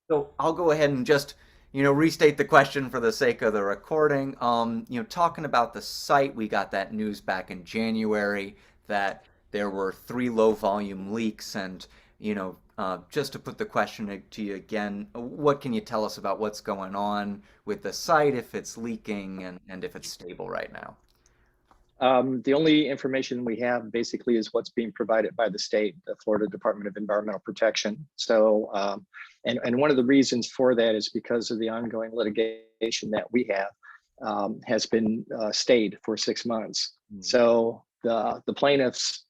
So I'll go ahead and just, restate the question for the sake of the recording. Talking about the site, we got that news back in January that there were three low volume leaks. And, just to put the question to you again, what can you tell us about what's going on with the site, if it's leaking and if it's stable right now? The only information we have basically is what's being provided by the state, the Florida Department of Environmental Protection. So, and one of the reasons for that is because of the ongoing litigation that we have has been stayed for 6 months. So the plaintiffs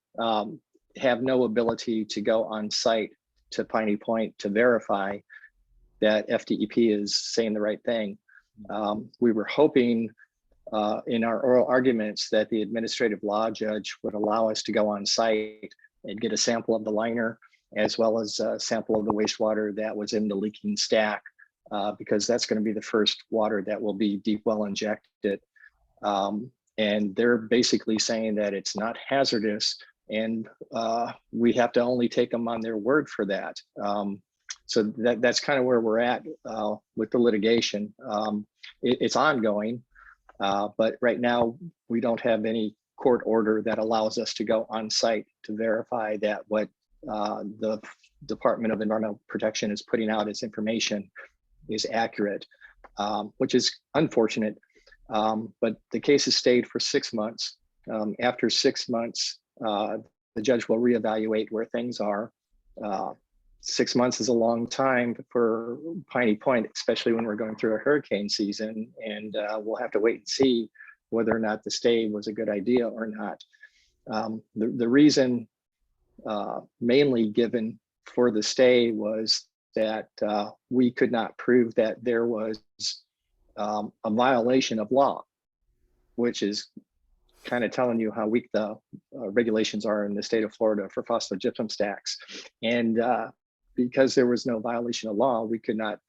have no ability to go on site to Piney Point to verify that FDEP is saying the right thing. We were hoping in our oral arguments that the administrative law judge would allow us to go on site and get a sample of the liner as well as a sample of the wastewater that was in the leaking stack, because that's going to be the first water that will be deep well injected. And they're basically saying that it's not hazardous, and we have to only take them on their word for that. So that's kind of where we're at with the litigation. It's ongoing. But right now, we don't have any court order that allows us to go on site to verify that what the Department of Environmental Protection is putting out as information is accurate, which is unfortunate. But the case has stayed for 6 months. After 6 months, the judge will reevaluate where things are. 6 months is a long time for Piney Point, especially when we're going through a hurricane season, and we'll have to wait and see whether or not the stay was a good idea or not. The reason mainly given for the stay was that we could not prove that there was a violation of law, which is kind of telling you how weak the regulations are in the state of Florida for phosphogypsum stacks. And because there was no violation of law, we could not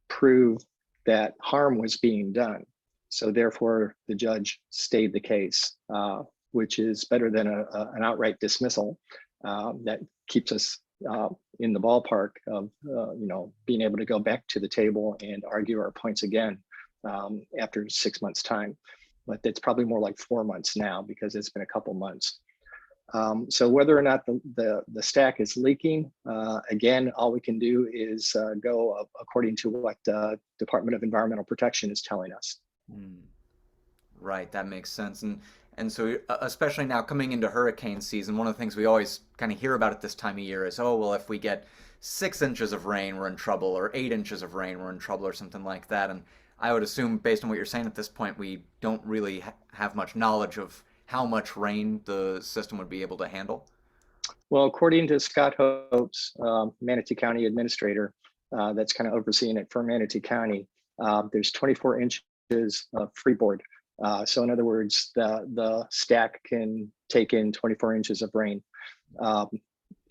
prove that harm was being done. So therefore, the judge stayed the case, which is better than an outright dismissal that keeps us in the ballpark of being able to go back to the table and argue our points again after 6 months' time. But it's probably more like 4 months now because it's been a couple months. So whether or not the stack is leaking, again, all we can do is go according to what the Department of Environmental Protection is telling us. Right, that makes sense. And so especially now coming into hurricane season, one of the things we always kind of hear about at this time of year is, oh, well, if we get 6 inches of rain, we're in trouble, or 8 inches of rain, we're in trouble, or something like that. And I would assume, based on what you're saying at this point, we don't really have much knowledge of how much rain the system would be able to handle. Well, according to Scott Hopes, Manatee County administrator, that's kind of overseeing it for Manatee County, there's 24 inches of freeboard. So in other words, the stack can take in 24 inches of rain.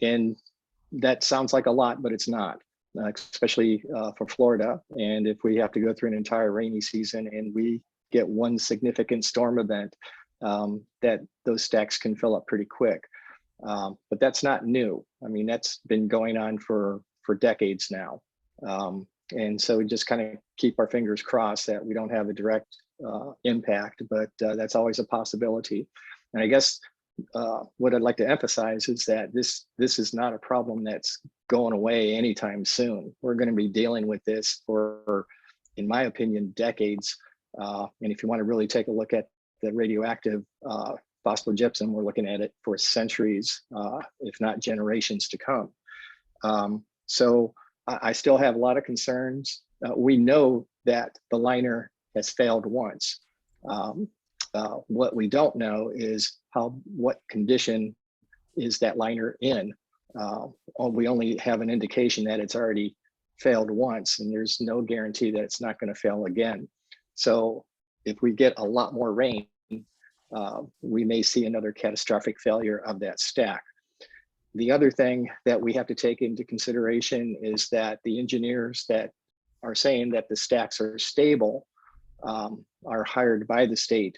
And that sounds like a lot, but it's not, especially for Florida. And if we have to go through an entire rainy season and we get one significant storm event, that those stacks can fill up pretty quick. But that's not new. I mean, that's been going on for decades now. And so we just kind of keep our fingers crossed that we don't have a direct impact, but that's always a possibility. And I guess what I'd like to emphasize is that this is not a problem that's going away anytime soon. We're going to be dealing with this for, in my opinion, decades. And if you want to really take a look at the radioactive phosphogypsum, we're looking at it for centuries, if not generations to come. So I still have a lot of concerns. We know that the liner has failed once. What we don't know is what condition is that liner in. We only have an indication that it's already failed once, and there's no guarantee that it's not going to fail again. So if we get a lot more rain, we may see another catastrophic failure of that stack. The other thing that we have to take into consideration is that the engineers that are saying that the stacks are stable are hired by the state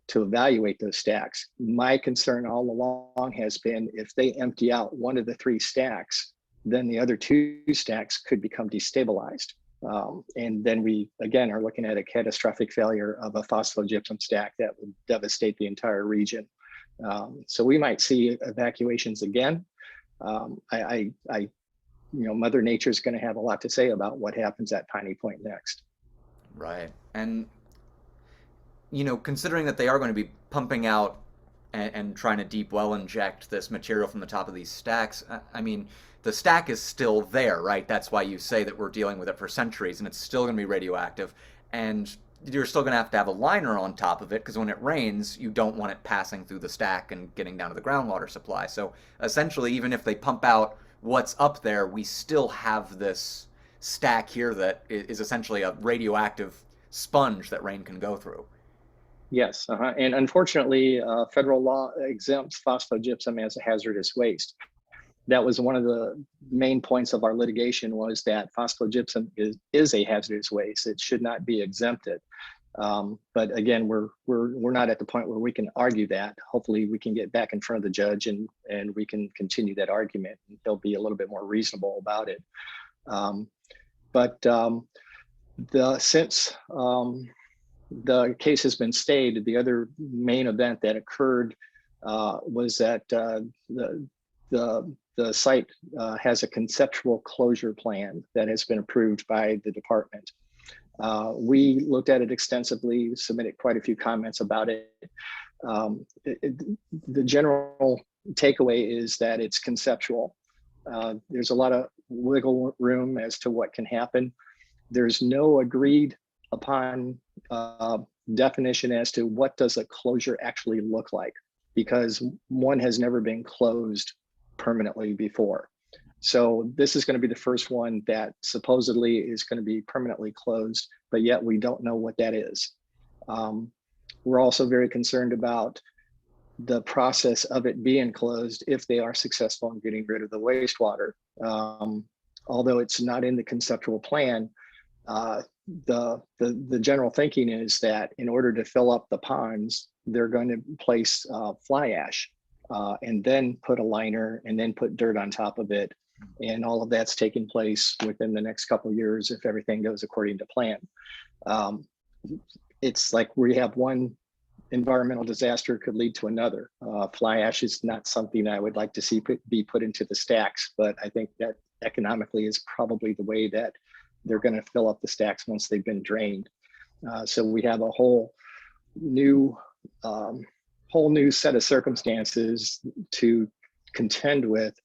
to evaluate those stacks. My concern all along has been if they empty out one of the three stacks, then the other two stacks could become destabilized. And then we, again, are looking at a catastrophic failure of a phosphogypsum stack that would devastate the entire region. So we might see evacuations again. Mother Nature is going to have a lot to say about what happens at Piney Point next. Right. And, considering that they are going to be pumping out and trying to deep well inject this material from the top of these stacks, I mean, the stack is still there, right? That's why you say that we're dealing with it for centuries and it's still going to be radioactive. And you're still going to have a liner on top of it because when it rains, you don't want it passing through the stack and getting down to the groundwater supply. So essentially, even if they pump out what's up there, we still have this stack here that is essentially a radioactive sponge that rain can go through. Yes, and unfortunately, federal law exempts phosphogypsum as a hazardous waste. That was one of the main points of our litigation, was that phosphogypsum is a hazardous waste. It should not be exempted. But again, we're not at the point where we can argue that. Hopefully we can get back in front of the judge and we can continue that argument, and he'll be a little bit more reasonable about it. Since the case has been stayed, the other main event that occurred was that the site has a conceptual closure plan that has been approved by the department. We looked at it extensively, submitted quite a few comments about it. The general takeaway is that it's conceptual. There's a lot of wiggle room as to what can happen. There's no agreed upon definition as to what does a closure actually look like, because one has never been closed permanently before. So this is going to be the first one that supposedly is going to be permanently closed, but yet we don't know what that is. We're also very concerned about the process of it being closed if they are successful in getting rid of the wastewater. Although it's not in the conceptual plan, the general thinking is that in order to fill up the ponds, they're going to place fly ash and then put a liner and then put dirt on top of it. And all of that's taking place within the next couple of years if everything goes according to plan. It's like we have one environmental disaster could lead to another. Fly ash is not something I would like to see be put into the stacks, but I think that economically is probably the way that they're going to fill up the stacks once they've been drained. So we have a whole new set of circumstances to contend with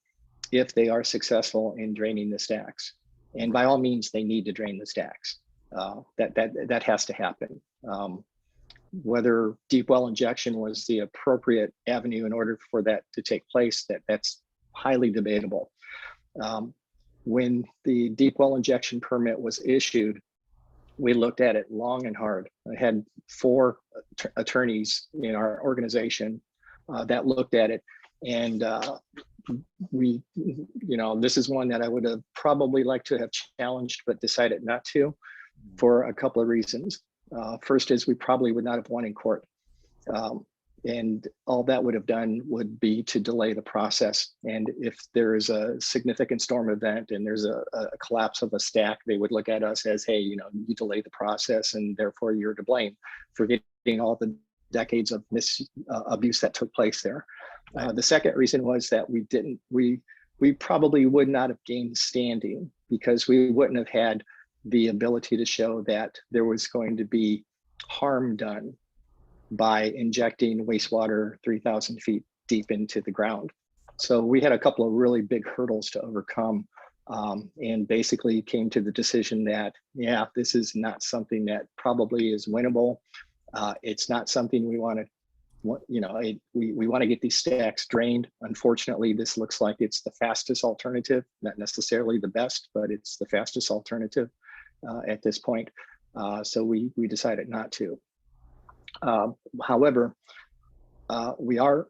if they are successful in draining the stacks. And by all means, they need to drain the stacks. That has to happen. Whether deep well injection was the appropriate avenue in order for that to take place, that's highly debatable. When the deep well injection permit was issued, we looked at it long and hard. I had 4 attorneys in our organization that looked at it, and this is one that I would have probably liked to have challenged, but decided not to, for a couple of reasons. First is we probably would not have won in court. And all that would have done would be to delay the process. And if there is a significant storm event and there's a collapse of a stack, they would look at us as, hey, you delayed the process and therefore you're to blame for getting all the decades of abuse that took place there. The second reason was that we probably would not have gained standing because we wouldn't have had the ability to show that there was going to be harm done by injecting wastewater 3,000 feet deep into the ground. So we had a couple of really big hurdles to overcome, and basically came to the decision that, yeah, this is not something that probably is winnable. It's not something we want to, we want to get these stacks drained. Unfortunately, this looks like it's the fastest alternative, not necessarily the best, but it's the fastest alternative at this point. So we decided not to. However, we are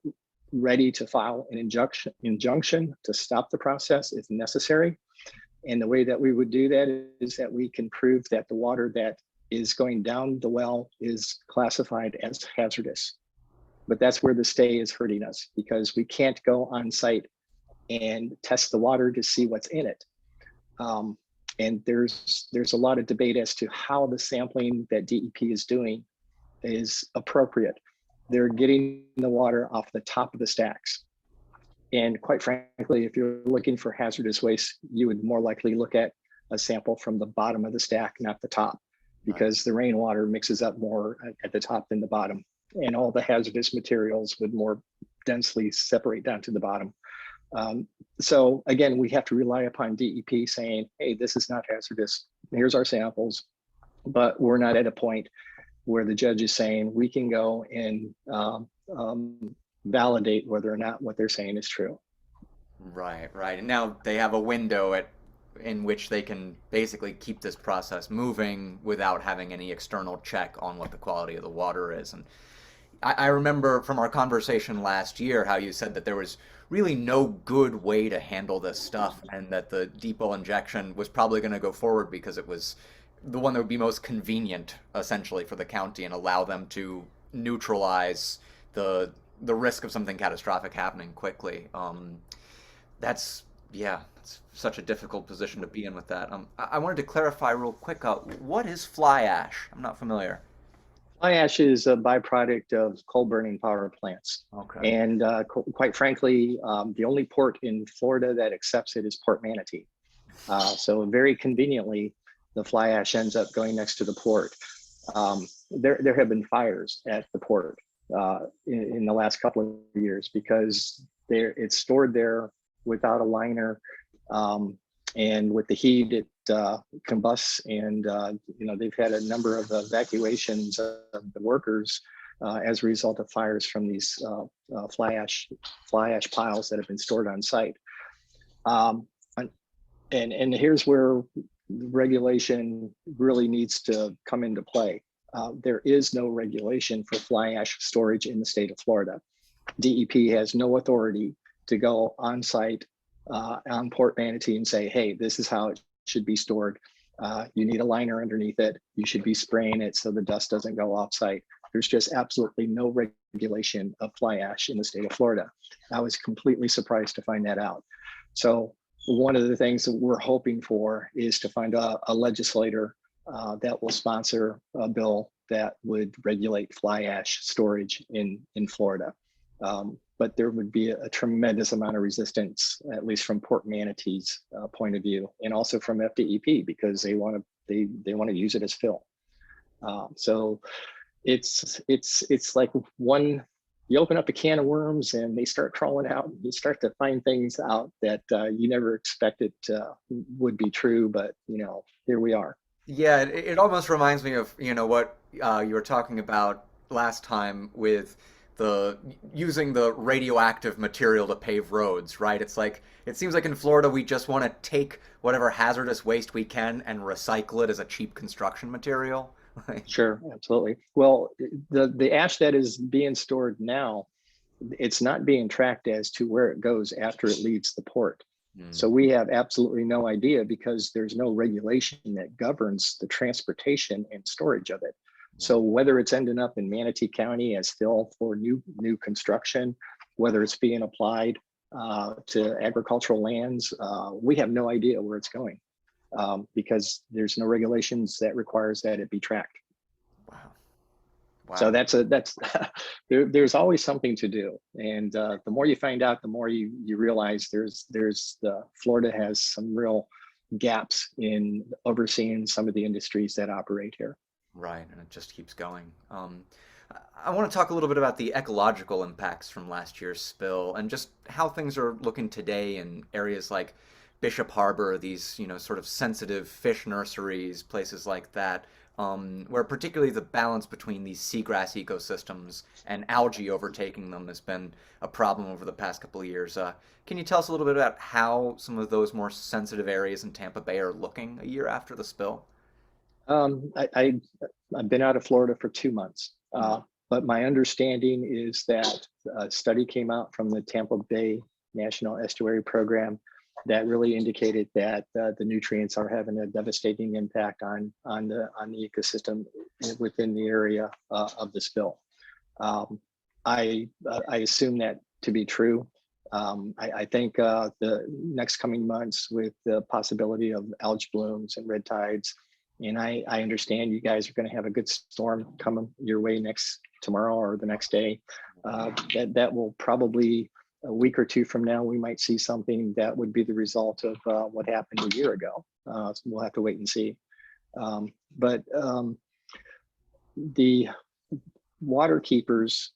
ready to file an injunction to stop the process if necessary. And the way that we would do that is that we can prove that the water that is going down the well is classified as hazardous. But that's where the stay is hurting us, because we can't go on site and test the water to see what's in it. And there's a lot of debate as to how the sampling that DEP is doing is appropriate. They're getting the water off the top of the stacks. And quite frankly, if you're looking for hazardous waste, you would more likely look at a sample from the bottom of the stack, not the top, because the rainwater mixes up more at the top than the bottom. And all the hazardous materials would more densely separate down to the bottom. So again, we have to rely upon DEP saying, hey, this is not hazardous. Here's our samples. But we're not at a point where the judge is saying we can go and validate whether or not what they're saying is true. Right, right. And now they have a window in which they can basically keep this process moving without having any external check on what the quality of the water is. And I remember from our conversation last year how you said that there was really no good way to handle this stuff and that the depot injection was probably going to go forward because it was the one that would be most convenient essentially for the county and allow them to neutralize the risk of something catastrophic happening quickly. That's yeah, it's such a difficult position to be in with that. I wanted to clarify real quick. What is fly ash? I'm not familiar. Fly ash is a byproduct of coal burning power plants. Okay. And quite frankly, the only port in Florida that accepts it is Port Manatee. So very conveniently, the fly ash ends up going next to the port. There have been fires at the port in the last couple of years because it's stored there without a liner. And with the heat, it combusts, and they've had a number of evacuations of the workers as a result of fires from these fly ash piles that have been stored on site. And here's where regulation really needs to come into play. There is no regulation for fly ash storage in the state of Florida. DEP has no authority to go on site on Port Manatee and say, hey, this is how it should be stored. You need a liner underneath it. You should be spraying it so the dust doesn't go off site. There's just absolutely no regulation of fly ash in the state of Florida. I was completely surprised to find that out. So one of the things that we're hoping for is to find a legislator that will sponsor a bill that would regulate fly ash storage in Florida. But there would be a tremendous amount of resistance, at least from Port Manatee's point of view, and also from FDEP because they want to use it as fill. So it's like you open up a can of worms and they start crawling out. You start to find things out that you never expected would be true, but here we are. Yeah, it almost reminds me of, what you were talking about last time with the using the radioactive material to pave roads, right? It's like it seems like in Florida we just want to take whatever hazardous waste we can and recycle it as a cheap construction material. Sure, absolutely. Well, the ash that is being stored now, it's not being tracked as to where it goes after it leaves the port. So we have absolutely no idea because there's no regulation that governs the transportation and storage of it. So whether it's ending up in Manatee County as fill for new construction, whether it's being applied to agricultural lands, we have no idea where it's going because there's no regulations that requires that it be tracked. Wow. Wow. So that's there's always something to do, and the more you find out, the more you realize Florida has some real gaps in overseeing some of the industries that operate here. Right, and it just keeps going. I want to talk a little bit about the ecological impacts from last year's spill and just how things are looking today in areas like Bishop Harbor, these, sort of sensitive fish nurseries, places like that, where particularly the balance between these seagrass ecosystems and algae overtaking them has been a problem over the past couple of years. Can you tell us a little bit about how some of those more sensitive areas in Tampa Bay are looking a year after the spill? I've been out of Florida for 2 months, but my understanding is that a study came out from the Tampa Bay National Estuary Program that really indicated that the nutrients are having a devastating impact on the ecosystem within the area of the spill. I assume that to be true. I think the next coming months with the possibility of algae blooms and red tides, and I understand you guys are going to have a good storm coming your way next tomorrow or the next day. That will probably a week or two from now, we might see something that would be the result of what happened a year ago. So we'll have to wait and see. But the water keepers,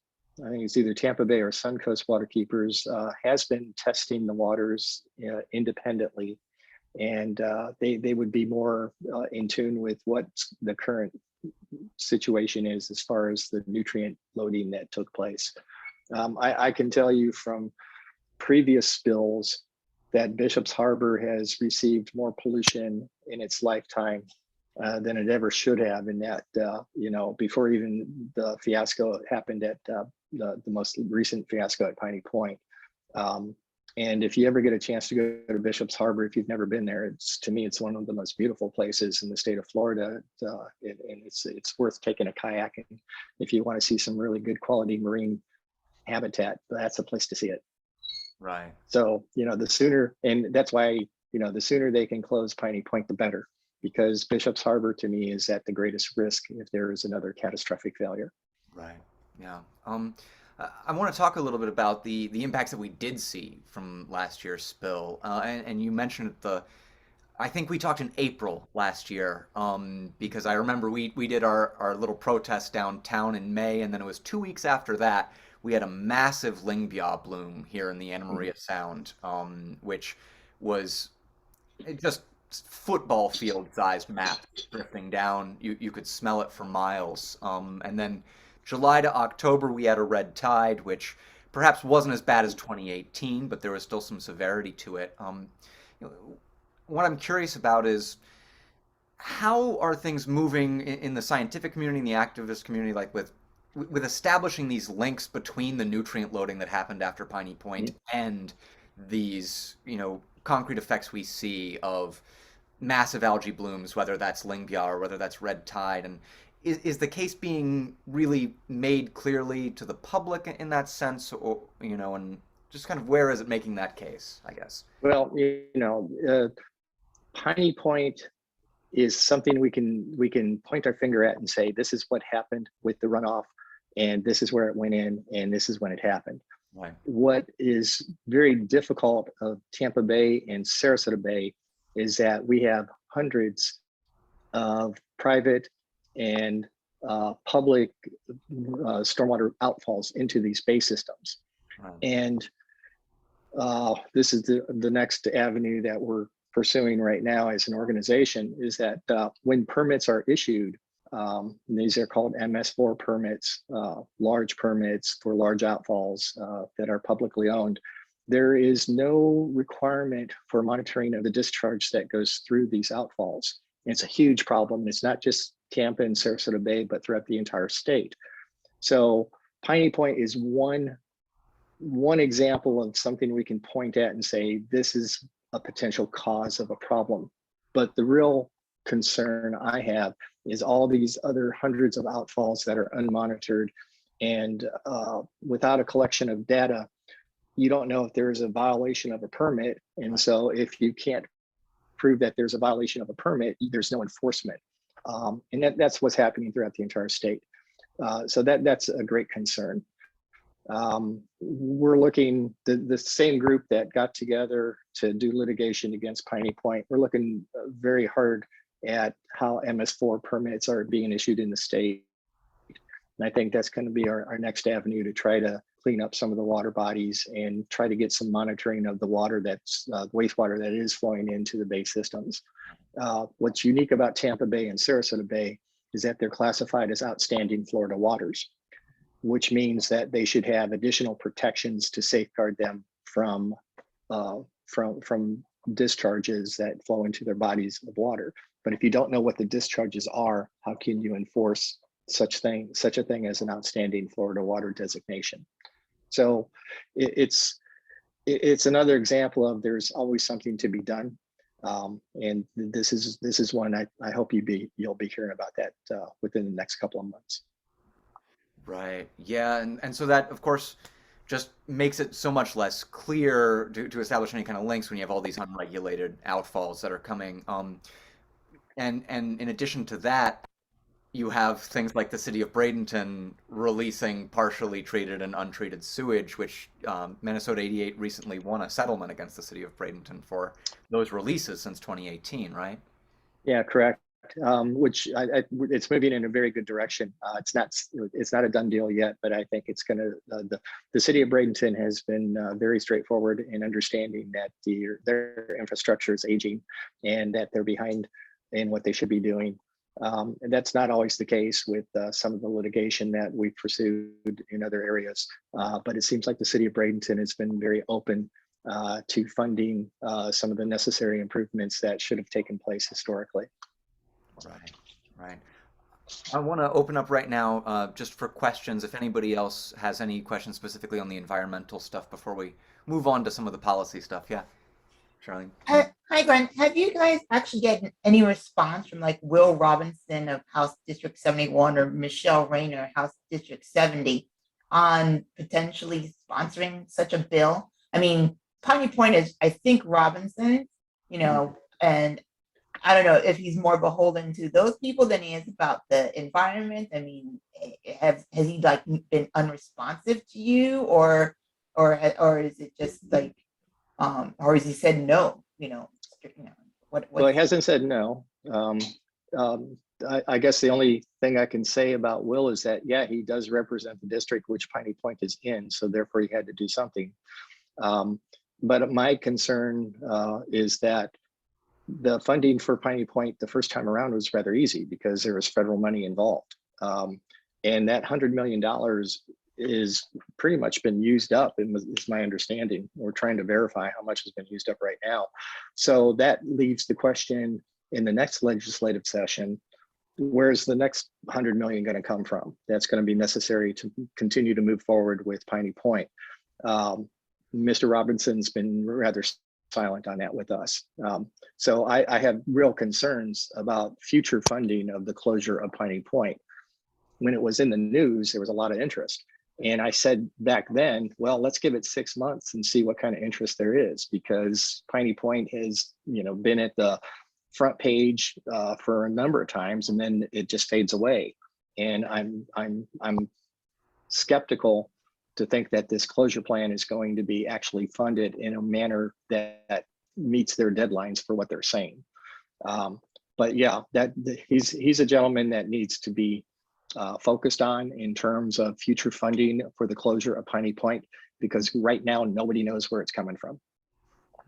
I think it's either Tampa Bay or Suncoast water keepers, has been testing the waters independently, and they would be more in tune with what the current situation is as far as the nutrient loading that took place. I can tell you from previous spills that Bishop's Harbor has received more pollution in its lifetime than it ever should have. In that, before even the fiasco happened at the most recent fiasco at Piney Point. And if you ever get a chance to go to Bishop's Harbor, if you've never been there, to me, it's one of the most beautiful places in the state of Florida. And it's worth taking a kayak. And if you want to see some really good quality marine habitat, that's a place to see it. Right. So, the sooner, and that's why, the sooner they can close Piney Point, the better, because Bishop's Harbor to me is at the greatest risk if there is another catastrophic failure. Right. Yeah. I want to talk a little bit about the impacts that we did see from last year's spill, and you mentioned I think we talked in April last year, because I remember we did our little protest downtown in May, and then it was 2 weeks after that we had a massive Lingbyah bloom here in the Anna Maria Sound, which was just football field sized map drifting down. You could smell it for miles. And then July to October, we had a red tide, which perhaps wasn't as bad as 2018, but there was still some severity to it. You know, what I'm curious about is how are things moving in the scientific community, in the activist community, like with establishing these links between the nutrient loading that happened after Piney Point and these, concrete effects we see of massive algae blooms, whether that's Lingbyah or whether that's red tide, and is the case being really made clearly to the public in that sense, or and just kind of where is it making that case, I guess? Well, Piney Point is something we can point our finger at and say, this is what happened with the runoff, and this is where it went in, and this is when it happened. Right. What is very difficult of Tampa Bay and Sarasota Bay is that we have hundreds of private and public stormwater outfalls into these bay systems. Right. And this is the next avenue that we're pursuing right now as an organization, is that when permits are issued, these are called MS4 permits, large permits for large outfalls that are publicly owned. There is no requirement for monitoring of the discharge that goes through these outfalls. And it's a huge problem. It's not just Tampa and Sarasota Bay, but throughout the entire state. So Piney Point is one example of something we can point at and say, this is a potential cause of a problem. But the real concern I have is all these other hundreds of outfalls that are unmonitored, and without a collection of data, you don't know if there's a violation of a permit. And so if you can't prove that there's a violation of a permit, there's no enforcement. And that's what's happening throughout the entire state. So that's a great concern. We're looking, the same group that got together to do litigation against Piney Point, we're looking very hard at how MS4 permits are being issued in the state. And I think that's going to be our next avenue to try to clean up some of the water bodies and try to get some monitoring of the water that's wastewater that is flowing into the bay systems. What's unique about Tampa Bay and Sarasota Bay is that they're classified as outstanding Florida waters, which means that they should have additional protections to safeguard them from discharges that flow into their bodies of water. But if you don't know what the discharges are, how can you enforce such a thing as an outstanding Florida water designation? So it's another example of there's always something to be done. And this is one I hope you'll be hearing about that within the next couple of months. Right. Yeah. And so that, of course, just makes it so much less clear to establish any kind of links when you have all these unregulated outfalls that are coming. And in addition to that, you have things like the city of Bradenton releasing partially treated and untreated sewage, which Minnesota 88 recently won a settlement against the city of Bradenton for those releases since 2018, right? Yeah, correct. Which it's moving in a very good direction. It's not a done deal yet, but I think it's going to. The city of Bradenton has been very straightforward in understanding that their infrastructure is aging and that they're behind in what they should be doing. And that's not always the case with some of the litigation that we've pursued in other areas. But it seems like the city of Bradenton has been very open to funding some of the necessary improvements that should have taken place historically. Right, right. I want to open up right now just for questions. If anybody else has any questions specifically on the environmental stuff before we move on to some of the policy stuff. Yeah, Charlene. Hi, Glenn. Have you guys actually gotten any response from like Will Robinson of House District 71 or Michelle Rayner, House District 70, on potentially sponsoring such a bill? I mean, Piney Point is, I think, Robinson, and I don't know if he's more beholden to those people than he is about the environment. I mean, has he like been unresponsive to you, or is it just like, or has he said no? Well, he hasn't said no. I guess the only thing I can say about Will is that, yeah, he does represent the district which Piney Point is in, so therefore he had to do something. But my concern is that the funding for Piney Point the first time around was rather easy because there was federal money involved. And that $100 million is pretty much been used up, is my understanding. We're trying to verify how much has been used up right now. So that leaves the question in the next legislative session, where's the next 100 million going to come from? That's going to be necessary to continue to move forward with Piney Point. Mr. Robinson's been rather silent on that with us. So I have real concerns about future funding of the closure of Piney Point. When it was in the news, there was a lot of interest. And I said back then, well, let's give it 6 months and see what kind of interest there is, because Piney Point has, been at the front page for a number of times, and then it just fades away. And I'm skeptical to think that this closure plan is going to be actually funded in a manner that meets their deadlines for what they're saying. But yeah, he's a gentleman that needs to be focused on in terms of future funding for the closure of Piney Point, because right now nobody knows where it's coming from.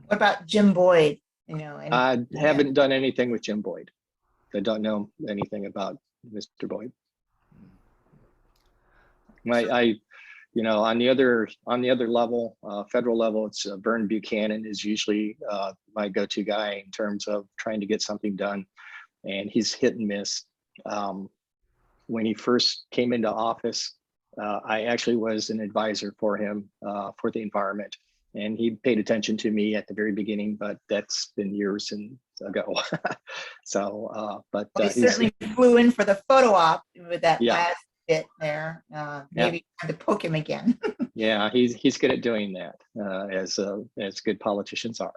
What about Jim Boyd? I haven't done anything with Jim Boyd. I don't know anything about Mr. Boyd. On the other level, federal level, it's Vern Buchanan is usually my go-to guy in terms of trying to get something done, and he's hit and miss. When he first came into office, I actually was an advisor for him for the environment, and he paid attention to me at the very beginning, but that's been years ago. So, but he certainly flew in for the photo op with that yeah. last bit there. Maybe time to poke him again. Yeah, he's good at doing that, as good politicians are.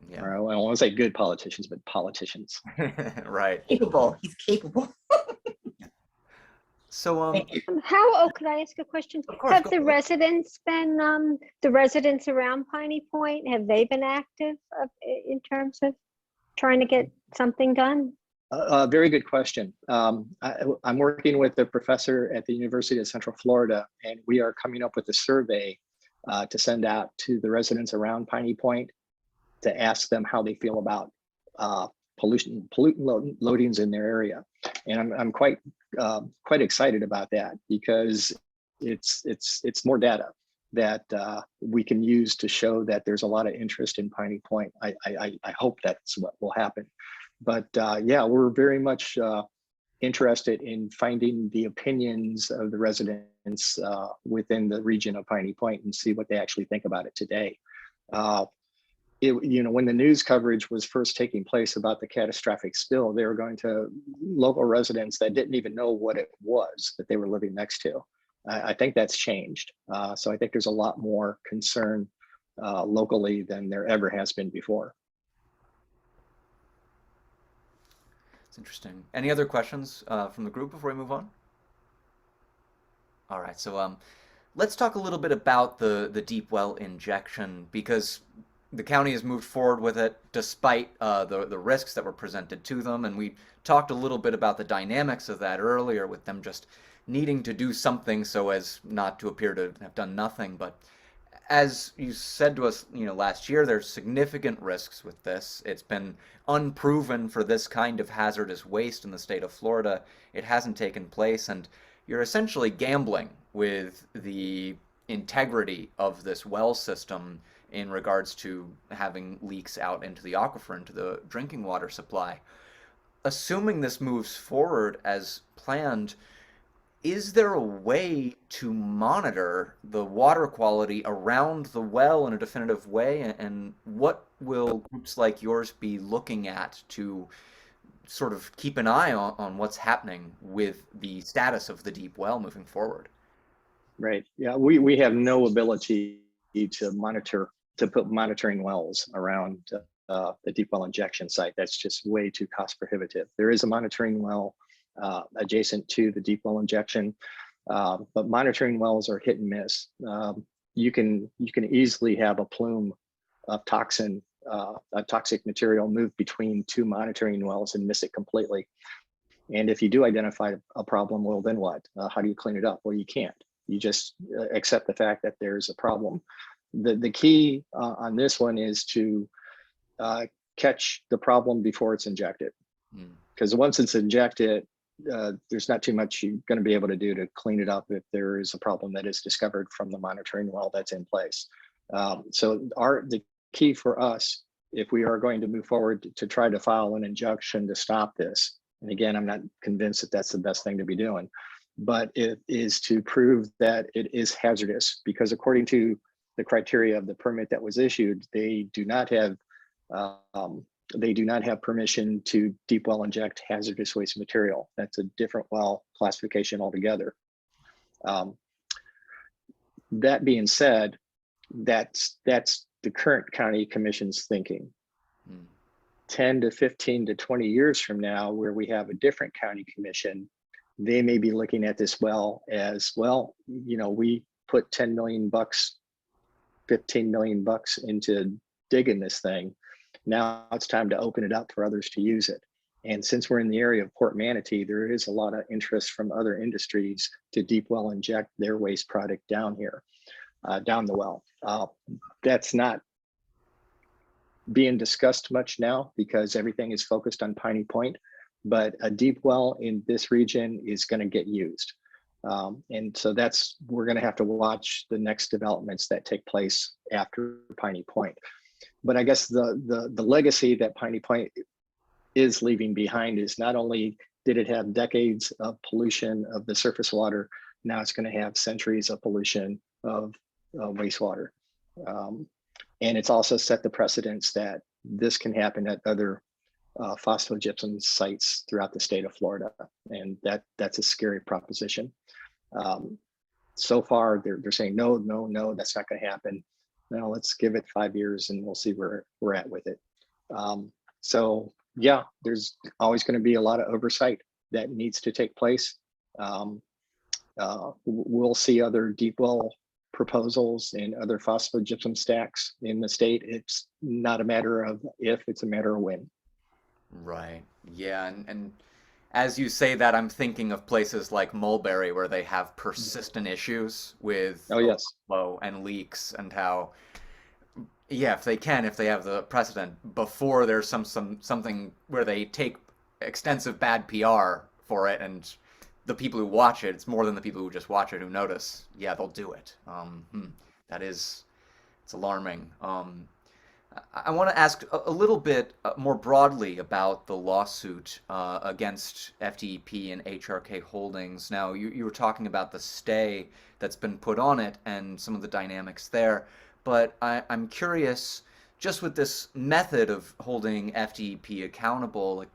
Yeah. Or I don't want to say good politicians, but politicians. Right. Capable. He's capable. So, could I ask a question? Of course, Have the residents been, the residents around Piney Point, have they been active in terms of trying to get something done? Very good question. I'm working with a professor at the University of Central Florida, and we are coming up with a survey to send out to the residents around Piney Point to ask them how they feel about pollutant loadings in their area. And I'm quite excited about that, because it's more data that we can use to show that there's a lot of interest in Piney Point. I hope that's what will happen. But yeah, we're very much interested in finding the opinions of the residents within the region of Piney Point and see what they actually think about it today. When the news coverage was first taking place about the catastrophic spill, they were going to local residents that didn't even know what it was that they were living next to. I think that's changed. So I think there's a lot more concern locally than there ever has been before. It's interesting. Any other questions from the group before we move on? All right, so let's talk a little bit about the deep well injection, because the county has moved forward with it despite the risks that were presented to them, and we talked a little bit about the dynamics of that earlier, with them just needing to do something so as not to appear to have done nothing. But as you said to us, last year, there's significant risks with this. It's been unproven for this kind of hazardous waste in the state of Florida. It hasn't taken place, and you're essentially gambling with the integrity of this well system in regards to having leaks out into the aquifer, into the drinking water supply. Assuming this moves forward as planned, is there a way to monitor the water quality around the well in a definitive way? And what will groups like yours be looking at to sort of keep an eye on what's happening with the status of the deep well moving forward? Right. Yeah, we have no ability to monitor, to put monitoring wells around the deep well injection site. That's just way too cost prohibitive. There is a monitoring well adjacent to the deep well injection, but monitoring wells are hit and miss. You can easily have a plume of toxin, a toxic material move between two monitoring wells and miss it completely. And if you do identify a problem, well, then what? How do you clean it up? Well, you can't. You just accept the fact that there's a problem. The key on this one is to catch the problem before it's injected. Because once it's injected, there's not too much you're going to be able to do to clean it up if there is a problem that is discovered from the monitoring well that's in place. So the key for us, if we are going to move forward to try to file an injunction to stop this, and again, I'm not convinced that that's the best thing to be doing, but it is to prove that it is hazardous, because according to the criteria of the permit that was issued, they do not have permission to deep well inject hazardous waste material. That's a different well classification altogether. That being said, that's the current county commission's thinking. 10 to 15 to 20 years from now, where we have a different county commission, they may be looking at this well as, well, we put 10 million bucks, 15 million bucks into digging this thing. Now it's time to open it up for others to use it. And since we're in the area of Port Manatee, there is a lot of interest from other industries to deep well inject their waste product down here, down the well. That's not being discussed much now because everything is focused on Piney Point, but a deep well in this region is going to get used. And so we're going to have to watch the next developments that take place after Piney Point. But I guess the legacy that Piney Point is leaving behind is not only did it have decades of pollution of the surface water, now it's going to have centuries of pollution of wastewater. And it's also set the precedence that this can happen at other phosphogypsum sites throughout the state of Florida. And that's a scary proposition. So far, they're saying, no, that's not going to happen. Now let's give it 5 years and we'll see where we're at with it. So yeah, there's always going to be a lot of oversight that needs to take place. We'll see other deep well proposals and other phosphogypsum stacks in the state. It's not a matter of if, it's a matter of when. Right. Yeah. And as you say that, I'm thinking of places like Mulberry where they have persistent issues with overflow and leaks, and how, yeah, if they have the precedent before there's something where they take extensive bad PR for it, and the people who watch it, it's more than the people who just watch it who notice, yeah, they'll do it. It's alarming. I want to ask a little bit more broadly about the lawsuit against FDEP and HRK Holdings. Now, you were talking about the stay that's been put on it and some of the dynamics there, but I'm curious, just with this method of holding FDEP accountable, like,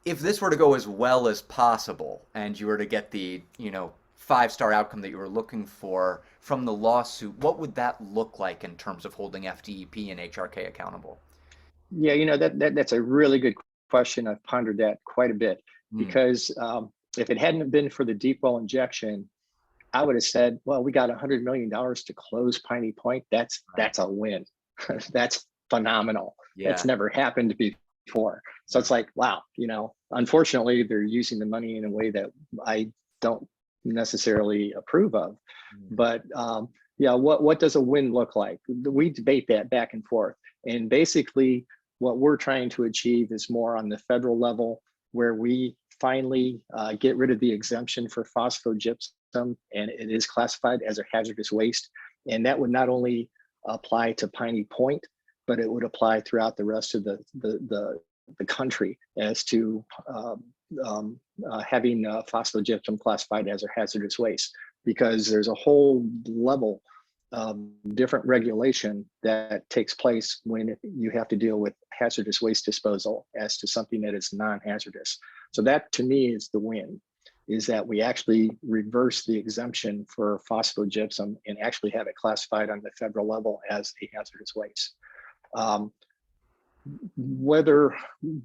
if this were to go as well as possible and you were to get the, 5-star outcome that you were looking for from the lawsuit, what would that look like in terms of holding FDEP and HRK accountable? Yeah, that's a really good question. I've pondered that quite a bit Hmm. because if it hadn't been for the deep well injection, I would have said, well, we got $100 million to close Piney Point. That's a win. That's phenomenal. Yeah. That's never happened before. So it's like, wow, unfortunately, they're using the money in a way that I don't necessarily approve of. Hmm. But yeah, what does a win look like? We debate that back and forth. And basically, what we're trying to achieve is more on the federal level, where we finally get rid of the exemption for phosphogypsum, and it is classified as a hazardous waste. And that would not only apply to Piney Point, but it would apply throughout the rest of the country as to having phosphogypsum classified as a hazardous waste, because there's a whole level different regulation that takes place when you have to deal with hazardous waste disposal as to something that is non-hazardous. So that to me is the win, is that we actually reverse the exemption for phosphogypsum and actually have it classified on the federal level as a hazardous waste. Whether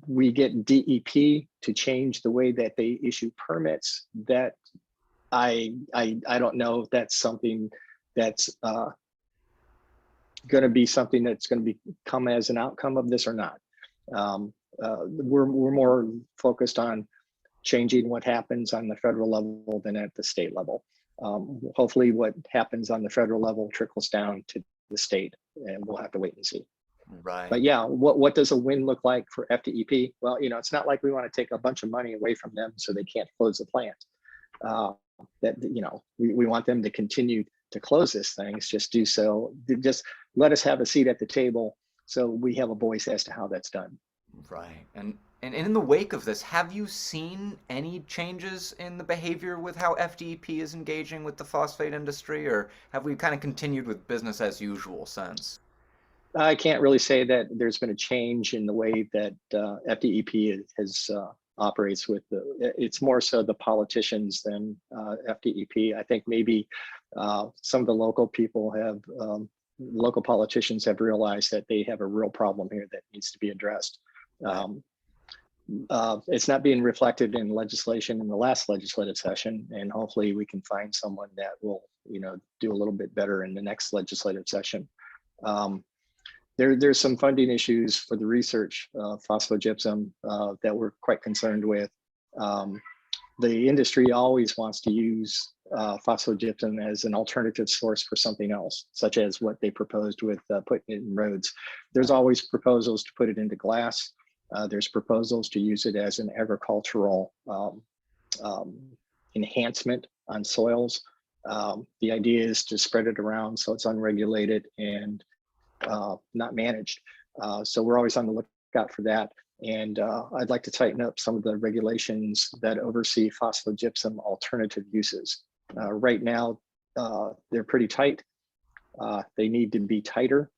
we get DEP to change the way that they issue permits, that I don't know if that's something that's going to be something that's going to become as an outcome of this or not. We're more focused on changing what happens on the federal level than at the state level. Hopefully what happens on the federal level trickles down to the state, and we'll have to wait and see. Right. But yeah, what does a win look like for FDEP? Well, it's not like we want to take a bunch of money away from them so they can't close the plant. We want them to continue to close this thing. It's just do so. Just let us have a seat at the table so we have a voice as to how that's done. Right. And in the wake of this, have you seen any changes in the behavior with how FDEP is engaging with the phosphate industry, or have we kind of continued with business as usual since? I can't really say that there's been a change in the way that FDEP has operates with it's more so the politicians than FDEP. I think maybe some of the local people local politicians have realized that they have a real problem here that needs to be addressed. It's not being reflected in legislation in the last legislative session, and hopefully we can find someone that will, do a little bit better in the next legislative session. There's some funding issues for the research of phosphogypsum that we're quite concerned with. The industry always wants to use phosphogypsum as an alternative source for something else, such as what they proposed with putting it in roads. There's always proposals to put it into glass. There's proposals to use it as an agricultural enhancement on soils. The idea is to spread it around so it's unregulated and not managed. So we're always on the lookout for that. And I'd like to tighten up some of the regulations that oversee phosphogypsum alternative uses. Right now, they're pretty tight. They need to be tighter,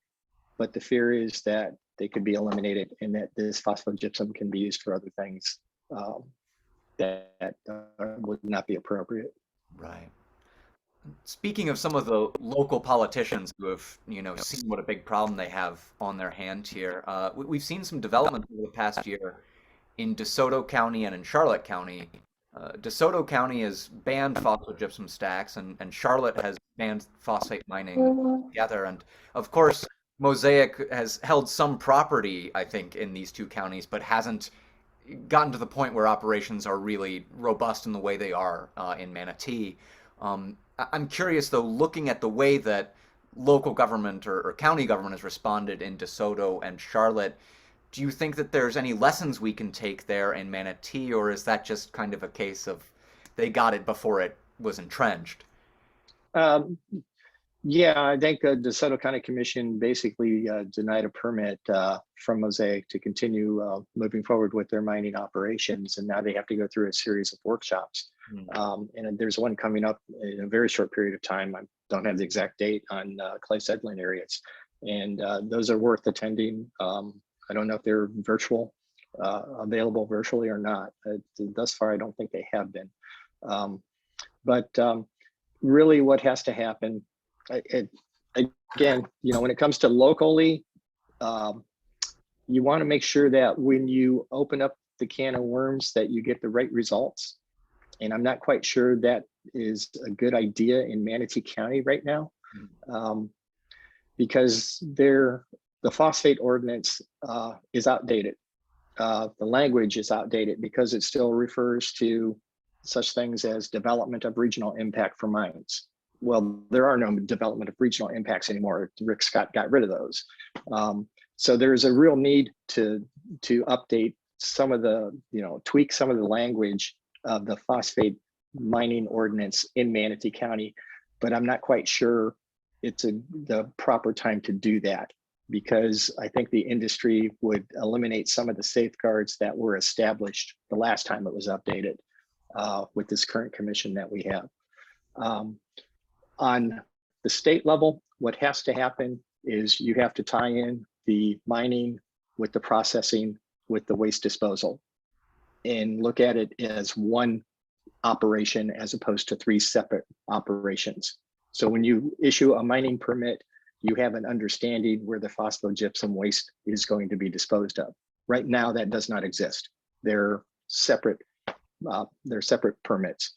but the fear is that they could be eliminated and that this phosphogypsum can be used for other things that would not be appropriate. Right. Speaking of some of the local politicians who have, seen what a big problem they have on their hand here, we've seen some development over the past year in DeSoto County and in Charlotte County. DeSoto County has banned phosphogypsum stacks, and Charlotte has banned phosphate mining together. And of course, Mosaic has held some property, I think, in these two counties, but hasn't gotten to the point where operations are really robust in the way they are in Manatee. I'm curious, though, looking at the way that local government or county government has responded in DeSoto and Charlotte, do you think that there's any lessons we can take there in Manatee, or is that just kind of a case of they got it before it was entrenched? Yeah, I think the DeSoto County Commission basically denied a permit from Mosaic to continue moving forward with their mining operations, and now they have to go through a series of workshops. And there's one coming up in a very short period of time. I don't have the exact date on clay settling areas, and those are worth attending. I don't know if they're available virtually or not. Thus far, I don't think they have been. But really what has to happen, again, when it comes to locally, you want to make sure that when you open up the can of worms that you get the right results. And I'm not quite sure that is a good idea in Manatee County right now, because the phosphate ordinance is outdated. The language is outdated because it still refers to such things as development of regional impact for mines. Well, there are no development of regional impacts anymore. Rick Scott got rid of those. So there's a real need to update some of the, tweak some of the language of the phosphate mining ordinance in Manatee County, but I'm not quite sure it's the proper time to do that, because I think the industry would eliminate some of the safeguards that were established the last time it was updated with this current commission that we have. On the state level, what has to happen is you have to tie in the mining with the processing with the waste disposal and look at it as one operation as opposed to 3 separate operations. So when you issue a mining permit, you have an understanding where the phosphogypsum waste is going to be disposed of. Right now, that does not exist. They're separate permits.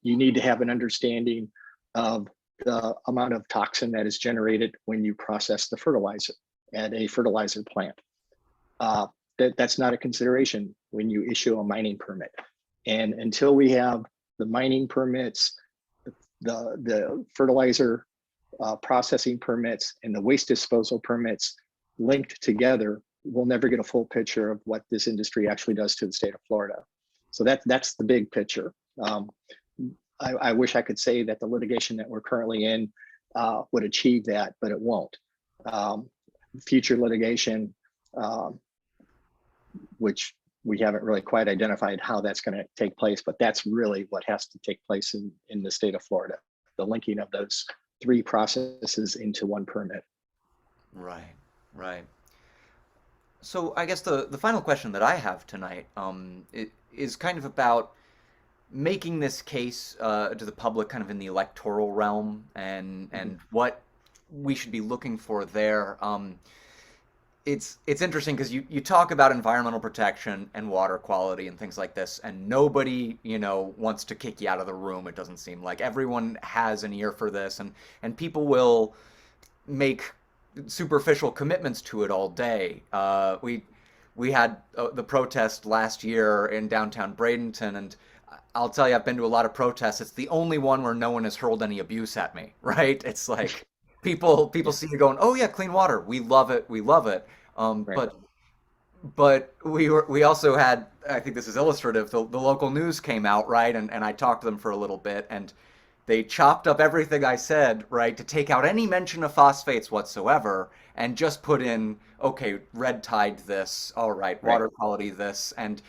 You need to have an understanding of the amount of toxin that is generated when you process the fertilizer at a fertilizer plant. That's not a consideration when you issue a mining permit. And until we have the mining permits, the fertilizer processing permits and the waste disposal permits linked together, we'll never get a full picture of what this industry actually does to the state of Florida. So that's the big picture. I wish I could say that the litigation that we're currently in would achieve that, but it won't. Future litigation, which we haven't really quite identified how that's going to take place, but that's really what has to take place in the state of Florida, the linking of those 3 processes into one permit. Right. So I guess the final question that I have tonight is kind of about making this case to the public kind of in the electoral realm and what we should be looking for there. It's interesting because you talk about environmental protection and water quality and things like this, and nobody, wants to kick you out of the room. It doesn't seem like everyone has an ear for this, and people will make superficial commitments to it all day. We had the protest last year in downtown Bradenton, and I'll tell you, I've been to a lot of protests. It's the only one where no one has hurled any abuse at me, right? It's like people see you going, oh yeah, clean water, we love it. Right. But we also had, I think this is illustrative, the local news came out, right? And I talked to them for a little bit, and they chopped up everything I said, right, to take out any mention of phosphates whatsoever and just put in, okay, red tide this, all right, water quality this. And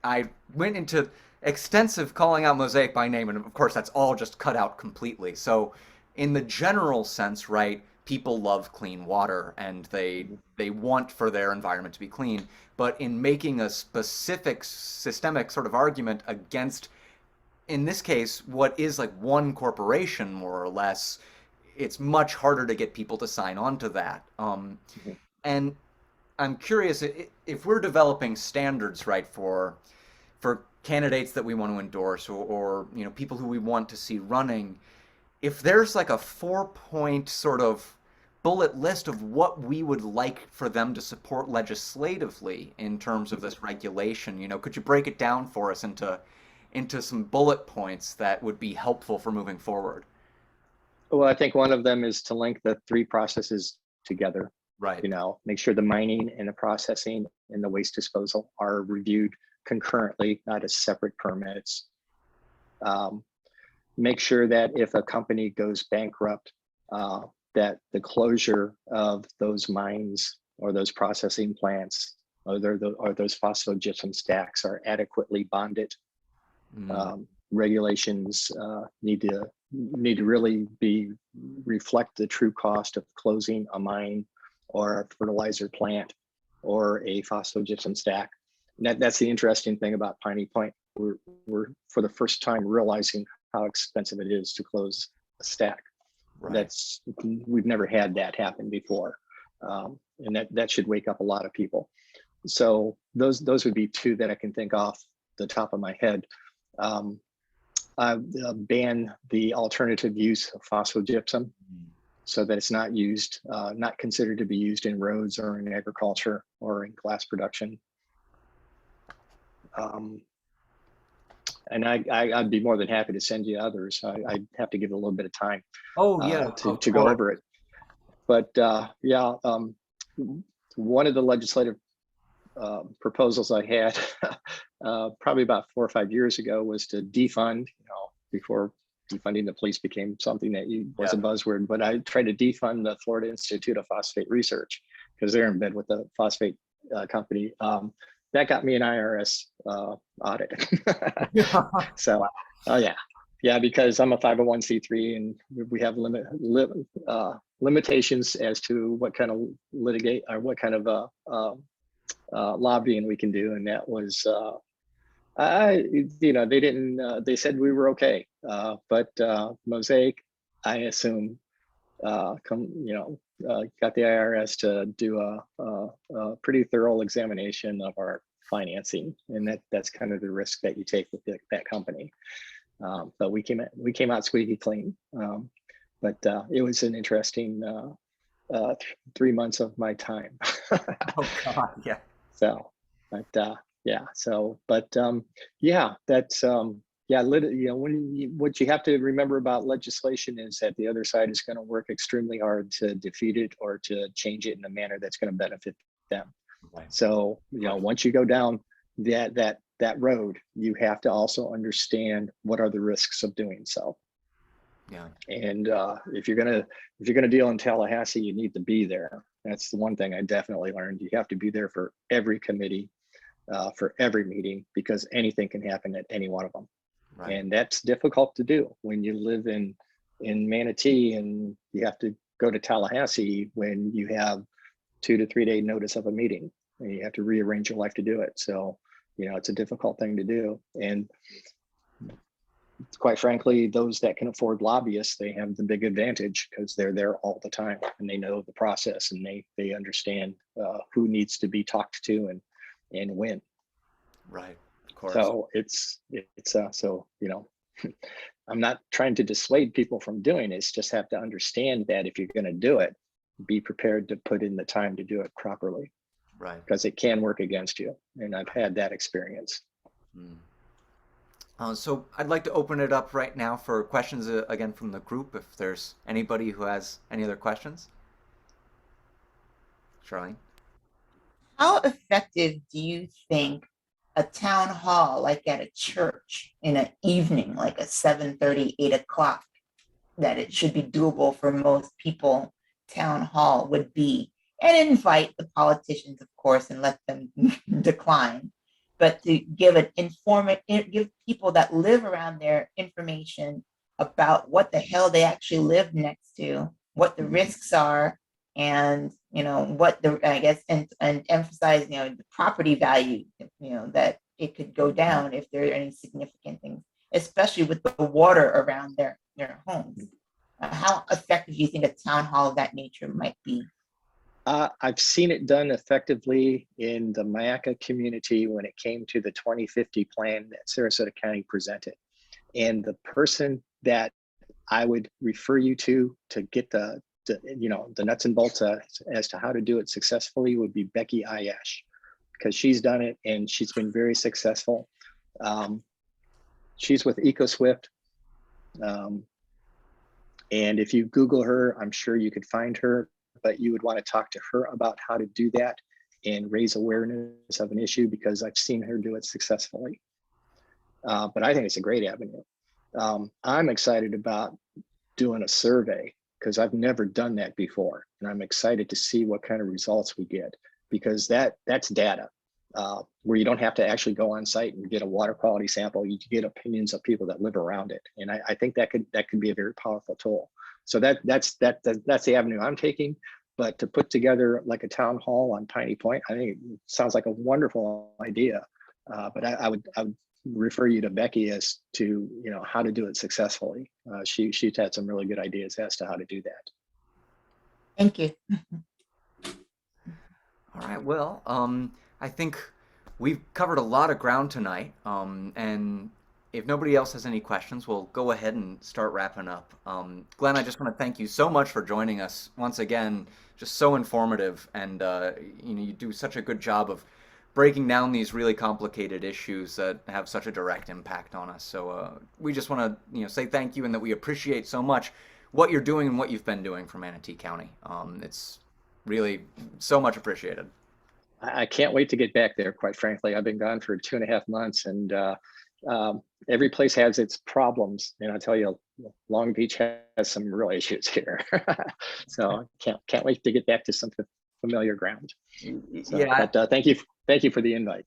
I went into extensive calling out Mosaic by name, and of course that's all just cut out completely. So in the general sense, right, people love clean water and they want for their environment to be clean. But in making a specific systemic sort of argument against, in this case, what is like one corporation more or less, it's much harder to get people to sign on to that. And I'm curious if we're developing standards, right, for candidates that we want to endorse or people who we want to see running, if there's like a 4-point sort of bullet list of what we would like for them to support legislatively in terms of this regulation, could you break it down for us into some bullet points that would be helpful for moving forward? Well, I think one of them is to link the 3 processes together. Right. Make sure the mining and the processing and the waste disposal are reviewed concurrently, not as separate permits. Make sure that if a company goes bankrupt, that the closure of those mines or those processing plants or those phosphogypsum stacks are adequately bonded. Regulations need to really reflect the true cost of closing a mine or a fertilizer plant or a phosphogypsum stack. And that's the interesting thing about Piney Point. We're for the first time realizing how expensive it is to close a stack. Right. We've never had that happen before. And that should wake up a lot of people. So those would be two that I can think off the top of my head. Ban the alternative use of phosphogypsum so that it's not used, not considered to be used in roads or in agriculture or in glass production. And I'd be more than happy to send you others. I'd have to give it a little bit of time to go over it. But yeah, one of the legislative proposals I had probably about 4 or 5 years ago was to defund, before defunding the police became something that was a buzzword, but I tried to defund the Florida Institute of Phosphate Research because they're in bed with the phosphate company. That got me an IRS audit. So, yeah, because I'm a 501c3 and we have limitations as to what kind of lobbying we can do, and that was they didn't. They said we were okay, but Mosaic, I assume, got the IRS to do a pretty thorough examination of our financing, and that's kind of the risk that you take with that company. But we came out squeaky clean. But it was an interesting 3 months of my time. Oh God, yeah. So, but that's what you have to remember about legislation is that the other side is going to work extremely hard to defeat it or to change it in a manner that's going to benefit them. Right. So, once you go down that road, you have to also understand what are the risks of doing so. Yeah. And if you're gonna deal in Tallahassee, you need to be there. That's the one thing I definitely learned. You have to be there for every committee, for every meeting, because anything can happen at any one of them. Right. And that's difficult to do when you live in Manatee and you have to go to Tallahassee when you have 2 to 3 day notice of a meeting and you have to rearrange your life to do it. So, it's a difficult thing to do. And quite frankly, those that can afford lobbyists, they have the big advantage because they're there all the time and they know the process and they understand who needs to be talked to and when. Right. Of course. So it's I'm not trying to dissuade people from doing it. It's just have to understand that if you're going to do it, be prepared to put in the time to do it properly. Right. Because it can work against you. And I've had that experience. So I'd like to open it up right now for questions again from the group. If there's anybody who has any other questions. Charlene? How effective do you think a town hall, like at a church in an evening, like a 7:30, 8 o'clock, that it should be doable for most people, town hall would be? And invite the politicians, of course, and let them decline. But to give give people that live around there information about what the hell they actually live next to, what the risks are, and what and emphasize the property value, that it could go down if there are any significant things, especially with the water around their homes. How effective do you think a town hall of that nature might be? I've seen it done effectively in the Mayaca community when it came to the 2050 plan that Sarasota County presented. And the person that I would refer you to get the nuts and bolts as to how to do it successfully would be Becky Ayash, because she's done it and she's been very successful. She's with EcoSwift. And if you Google her, I'm sure you could find her. But you would want to talk to her about how to do that and raise awareness of an issue, because I've seen her do it successfully. But I think it's a great avenue. I'm excited about doing a survey because I've never done that before. And I'm excited to see what kind of results we get, because that's data where you don't have to actually go on site and get a water quality sample. You get opinions of people that live around it. And I think that could be a very powerful tool. So that's the avenue I'm taking. But to put together like a town hall on Piney Point, I think it sounds like a wonderful idea. But I would refer you to Becky as to, how to do it successfully. She's had some really good ideas as to how to do that. Thank you. All right. Well, I think we've covered a lot of ground tonight. And if nobody else has any questions, we'll go ahead and start wrapping up. Glenn, I just want to thank you so much for joining us once again. Just so informative, and you do such a good job of breaking down these really complicated issues that have such a direct impact on us. So we just want to say thank you, and that we appreciate so much what you're doing and what you've been doing for Manatee County. It's really so much appreciated. I can't wait to get back there, quite frankly. I've been gone for 2.5 months, and every place has its problems. And I tell you, Long Beach has some real issues here. So can't wait to get back to some familiar ground. So, Yeah. but thank you for the invite.